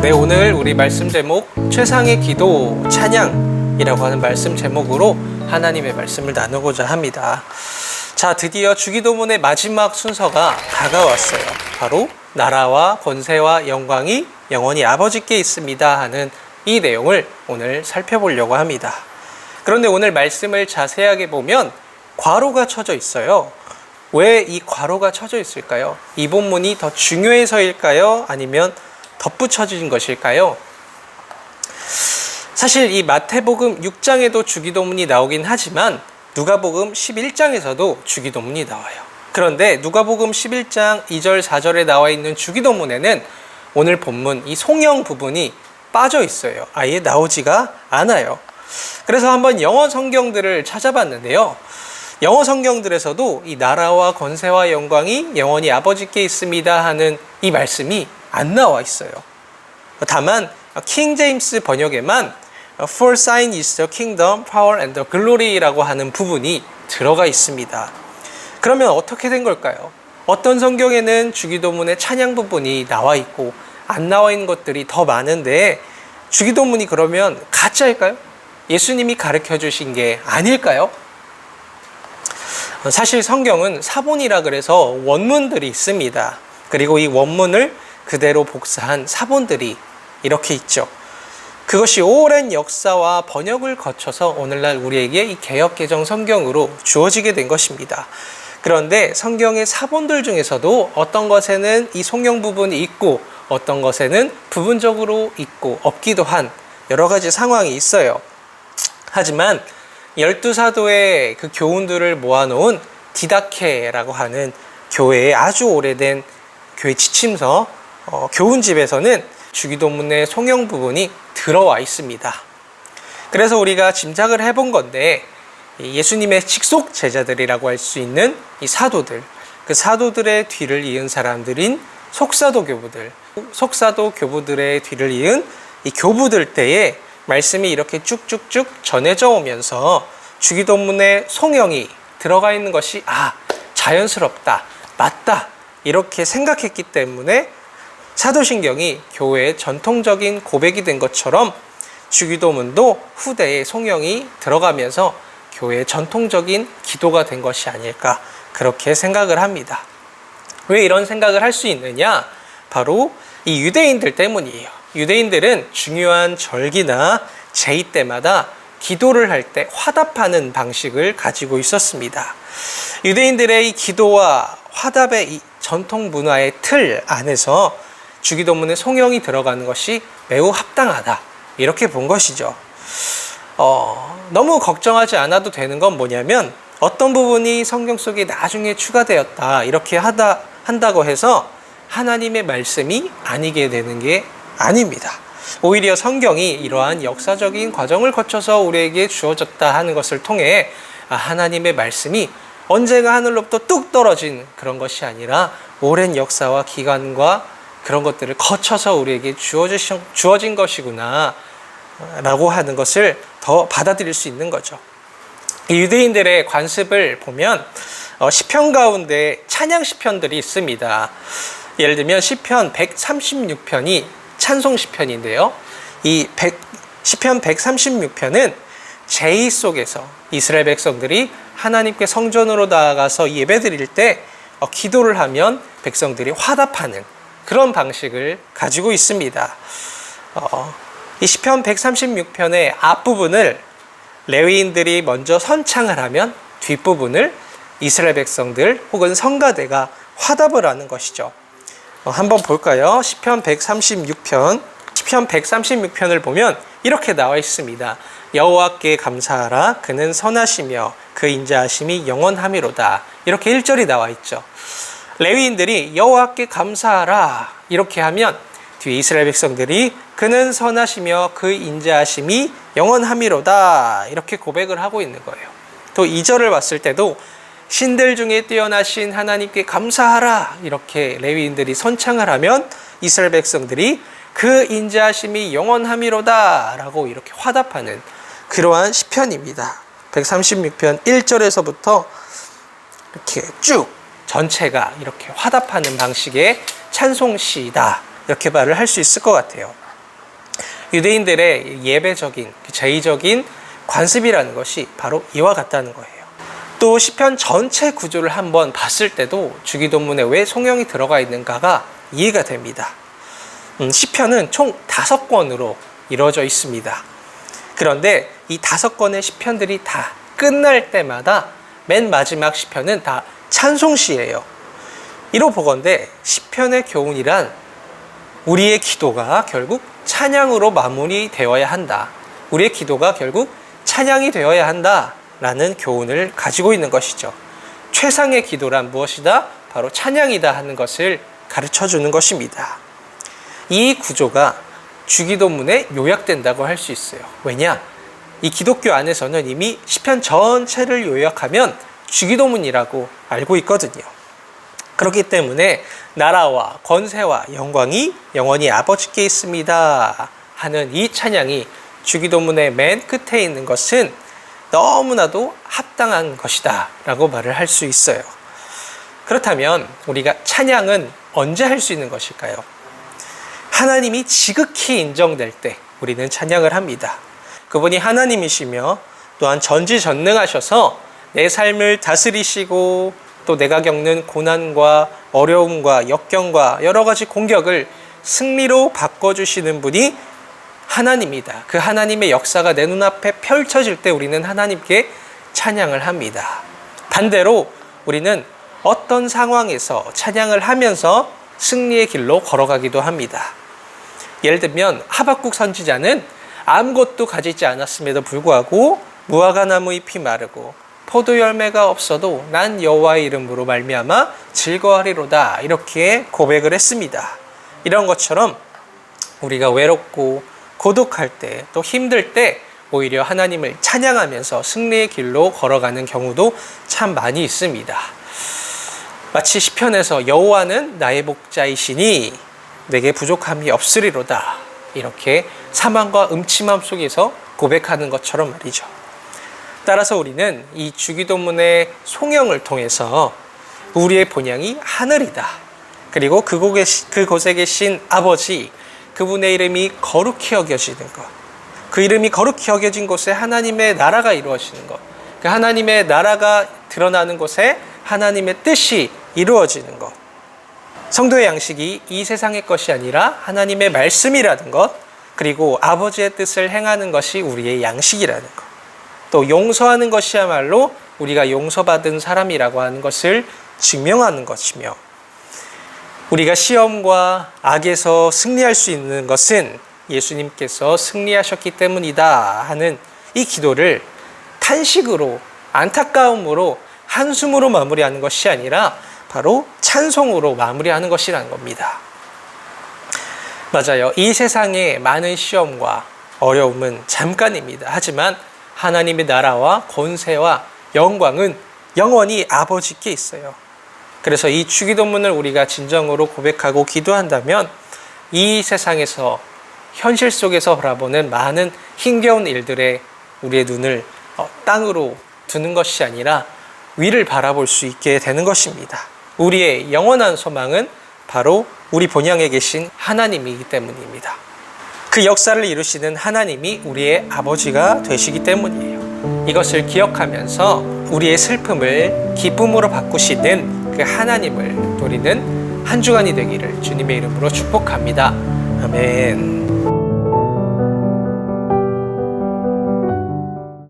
네, 오늘 우리 말씀 제목 최상의 기도 찬양이라고 하는 말씀 제목으로 하나님의 말씀을 나누고자 합니다. 자, 드디어 주기도문의 마지막 순서가 다가왔어요. 바로 나라와 권세와 영광이 영원히 아버지께 있습니다 하는 이 내용을 오늘 살펴보려고 합니다. 그런데 오늘 말씀을 자세하게 보면 괄호가 쳐져 있어요. 왜 이 괄호가 쳐져 있을까요? 이 본문이 더 중요해서일까요? 아니면 덧붙여진 것일까요? 사실 이 마태복음 6장에도 주기도문이 나오긴 하지만 누가복음 11장에서도 주기도문이 나와요. 그런데 누가복음 11장 2절 4절에 나와 있는 주기도문에는 오늘 본문 이 송영 부분이 빠져 있어요. 아예 나오지가 않아요. 그래서 한번 영어 성경들을 찾아봤는데요. 영어 성경들에서도 이 나라와 권세와 영광이 영원히 아버지께 있습니다 하는 이 말씀이 안 나와 있어요. 다만 킹 제임스 번역에만 For thine is the kingdom, power and the glory라고 하는 부분이 들어가 있습니다. 그러면 어떻게 된 걸까요? 어떤 성경에는 주기도문의 찬양 부분이 나와 있고 안 나와 있는 것들이 더 많은데 주기도문이 그러면 가짜일까요? 예수님이 가르쳐 주신 게 아닐까요? 사실 성경은 사본이라 그래서 원문들이 있습니다. 그리고 이 원문을 그대로 복사한 사본들이 이렇게 있죠. 그것이 오랜 역사와 번역을 거쳐서 오늘날 우리에게 이 개역개정 성경으로 주어지게 된 것입니다. 그런데 성경의 사본들 중에서도 어떤 것에는 이 송영 부분이 있고 어떤 것에는 부분적으로 있고 없기도 한 여러 가지 상황이 있어요. 하지만 12사도의 그 교훈들을 모아놓은 디다케라고 하는 교회의 아주 오래된 교회 지침서 교훈집에서는 주기도문의 송영 부분이 들어와 있습니다. 그래서 우리가 짐작을 해본 건데 예수님의 직속 제자들이라고 할 수 있는 이 사도들, 그 사도들의 뒤를 이은 사람들인 속사도 교부들의 뒤를 이은 이 교부들 때에 말씀이 이렇게 쭉쭉쭉 전해져 오면서 주기도문의 송영이 들어가 있는 것이 자연스럽다, 맞다 이렇게 생각했기 때문에 사도신경이 교회의 전통적인 고백이 된 것처럼 주기도문도 후대에 송영이 들어가면서 교회의 전통적인 기도가 된 것이 아닐까 그렇게 생각을 합니다. 왜 이런 생각을 할 수 있느냐? 바로 이 유대인들 때문이에요. 유대인들은 중요한 절기나 제의 때마다 기도를 할 때 화답하는 방식을 가지고 있었습니다. 유대인들의 이 기도와 화답의 이 전통 문화의 틀 안에서 주기도문의 송영이 들어가는 것이 매우 합당하다 이렇게 본 것이죠. 너무 걱정하지 않아도 되는 건 뭐냐면 어떤 부분이 성경 속에 나중에 추가되었다 이렇게 한다고 해서 하나님의 말씀이 아니게 되는 게 아닙니다. 오히려 성경이 이러한 역사적인 과정을 거쳐서 우리에게 주어졌다 하는 것을 통해 하나님의 말씀이 언젠가 하늘로부터 뚝 떨어진 그런 것이 아니라 오랜 역사와 기간과 그런 것들을 거쳐서 우리에게 주어진 것이구나 라고 하는 것을 더 받아들일 수 있는 거죠. 이 유대인들의 관습을 보면 시편 가운데 찬양 시편들이 있습니다. 예를 들면 시편 136편이 찬송 시편인데요. 이 시편 136편은 제의 속에서 이스라엘 백성들이 하나님께 성전으로 나아가서 예배드릴 때 기도를 하면 백성들이 화답하는 그런 방식을 가지고 있습니다. 이 시편 136편의 앞부분을 레위인들이 먼저 선창을 하면 뒷부분을 이스라엘 백성들 혹은 성가대가 화답을 하는 것이죠. 한번 볼까요? 시편 136편을 보면 이렇게 나와 있습니다. 여호와께 감사하라. 그는 선하시며 그 인자하심이 영원하미로다. 이렇게 1절이 나와 있죠. 레위인들이 여호와께 감사하라 이렇게 하면 뒤에 이스라엘 백성들이 그는 선하시며 그 인자하심이 영원하미로다 이렇게 고백을 하고 있는 거예요. 또 2절을 봤을 때도 신들 중에 뛰어나신 하나님께 감사하라 이렇게 레위인들이 선창을 하면 이스라엘 백성들이 그 인자하심이 영원하미로다 라고 이렇게 화답하는 그러한 시편입니다. 136편 1절에서부터 이렇게 쭉 전체가 이렇게 화답하는 방식의 찬송시이다 이렇게 말을 할 수 있을 것 같아요. 유대인들의 예배적인, 제의적인 관습이라는 것이 바로 이와 같다는 거예요. 또 시편 전체 구조를 한번 봤을 때도 주기도문에 왜 송영이 들어가 있는가가 이해가 됩니다. 시편은 총 5권으로 이루어져 있습니다. 그런데 이 5권의 시편들이 다 끝날 때마다 맨 마지막 시편은 다 찬송시예요. 이로 보건대 시편의 교훈이란 우리의 기도가 결국 찬양으로 마무리되어야 한다. 우리의 기도가 결국 찬양이 되어야 한다라는 교훈을 가지고 있는 것이죠. 최상의 기도란 무엇이다? 바로 찬양이다 하는 것을 가르쳐 주는 것입니다. 이 구조가 주기도문에 요약된다고 할 수 있어요. 왜냐? 이 기독교 안에서는 이미 시편 전체를 요약하면 주기도문이라고 알고 있거든요. 그렇기 때문에 나라와 권세와 영광이 영원히 아버지께 있습니다 하는 이 찬양이 주기도문의 맨 끝에 있는 것은 너무나도 합당한 것이다 라고 말을 할 수 있어요. 그렇다면 우리가 찬양은 언제 할 수 있는 것일까요? 하나님이 지극히 인정될 때 우리는 찬양을 합니다. 그분이 하나님이시며 또한 전지전능하셔서 내 삶을 다스리시고 또 내가 겪는 고난과 어려움과 역경과 여러 가지 공격을 승리로 바꿔주시는 분이 하나님이다. 그 하나님의 역사가 내 눈앞에 펼쳐질 때 우리는 하나님께 찬양을 합니다. 반대로 우리는 어떤 상황에서 찬양을 하면서 승리의 길로 걸어가기도 합니다. 예를 들면 하박국 선지자는 아무것도 가지지 않았음에도 불구하고 무화과 나무 잎이 마르고 포도 열매가 없어도 난 여호와의 이름으로 말미암아 즐거워하리로다 이렇게 고백을 했습니다. 이런 것처럼 우리가 외롭고 고독할 때 또 힘들 때 오히려 하나님을 찬양하면서 승리의 길로 걸어가는 경우도 참 많이 있습니다. 마치 시편에서 여호와는 나의 목자이시니 내게 부족함이 없으리로다 이렇게 사망과 음침함 속에서 고백하는 것처럼 말이죠. 따라서 우리는 이 주기도문의 송영을 통해서 우리의 본향이 하늘이다. 그리고 그곳에 계신 아버지, 그분의 이름이 거룩히 여겨지는 것. 그 이름이 거룩히 여겨진 곳에 하나님의 나라가 이루어지는 것. 그 하나님의 나라가 드러나는 곳에 하나님의 뜻이 이루어지는 것. 성도의 양식이 이 세상의 것이 아니라 하나님의 말씀이라는 것, 그리고 아버지의 뜻을 행하는 것이 우리의 양식이라는 것. 또 용서하는 것이야말로 우리가 용서받은 사람이라고 하는 것을 증명하는 것이며, 우리가 시험과 악에서 승리할 수 있는 것은 예수님께서 승리하셨기 때문이다 하는 이 기도를 탄식으로, 안타까움으로, 한숨으로 마무리하는 것이 아니라 바로 찬송으로 마무리하는 것이라는 겁니다. 맞아요. 이 세상의 많은 시험과 어려움은 잠깐입니다. 하지만 하나님의 나라와 권세와 영광은 영원히 아버지께 있어요. 그래서 이 주기도문을 우리가 진정으로 고백하고 기도한다면 이 세상에서 현실 속에서 바라보는 많은 힘겨운 일들에 우리의 눈을 땅으로 두는 것이 아니라 위를 바라볼 수 있게 되는 것입니다. 우리의 영원한 소망은 바로 우리 본향에 계신 하나님이기 때문입니다. 그 역사를 이루시는 하나님이 우리의 아버지가 되시기 때문이에요. 이것을 기억하면서 우리의 슬픔을 기쁨으로 바꾸시는 그 하나님을 누리는 한 주간이 되기를 주님의 이름으로 축복합니다. 아멘.